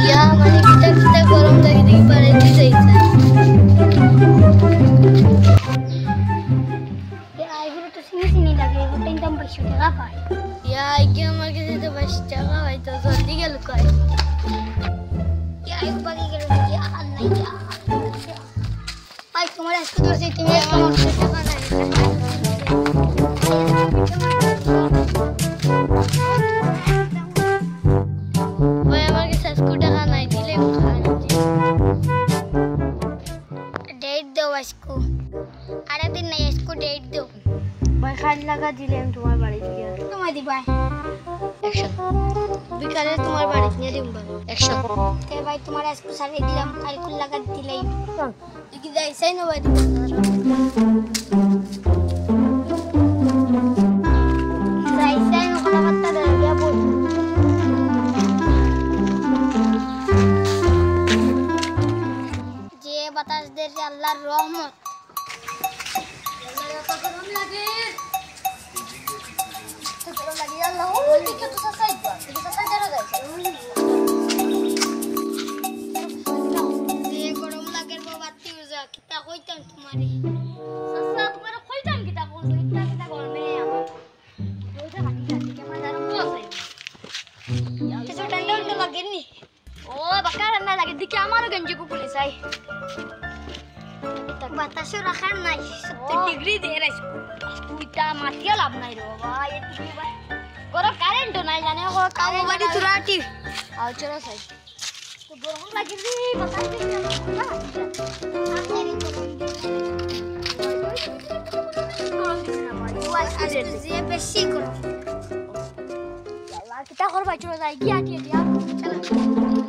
या মানে কিটা গরম লাগে দেখি পারে দিতে ইচ্ছা এগুলো তো চিনি চিনি লাগে এগুলো একদম 22 টাকা পায় ইয়া আগে আমার কাছে তো 22 টাকা হয় তো জলদি গেল কয় ইয়া এক বাকি গেল কি আর নাই যা ভাই তোমার আজকে তো সেই তুমি আমার টাকা নাই ভাই আমার কাছে আজকে টাকা নাই দিলে डेट दो इसको अरे दिन नहीं इसको डेट दो भाई खान लगा दिले हम तुम्हारे बाड़ी दिया तुम्हारे दी भाई एक्शन बिकाले तुम्हारे बाड़ी दिया दूंगा एक्शन के भाई तुम्हारे इसको सारे दिलम खाली कुल लगा दिले लेकिन ऐसा ही ना भाई ऐसा ही ना कोना बता दे क्या बोल বাতাস দেশে আল্লাহর রহমত আল্লাহর কত গরম লাগে তো গরম লাগে আল্লাহ ওই কি তো সাইড বা এটা সাইড ধরে যাচ্ছে এই গরম লাগে বাবা তিউজা কিতা কইতাম তোমারে সস্তা তোমারে কইতাম কিতা বলছো ইটা কিতা গরমে আমার ওইটা কাটি কাটি কেমন গরম আছে কিছু ঠান্ডা ঠান্ডা লাগেনি ও বাকা ঠান্ডা লাগে দেখি আমারও গঞ্জি কো পুলিশ আই বাতাসও রাখার নাই 70 ডিগ্রি দিয়ে রাখছো তুইটা মাটিয়া লাভ নাই রে বাবা এটি ভাই গরম কারেন্ট নাই জানে ও কাম বাড়ি তুরাটি আও চলো সাই তো গরম লাগি রে বাতাস দিয়ে না আপনি গরম দিয়ে বেশি গরম আল্লাহ কিটা করবা চলো যাই গিয়া দিয়া চলো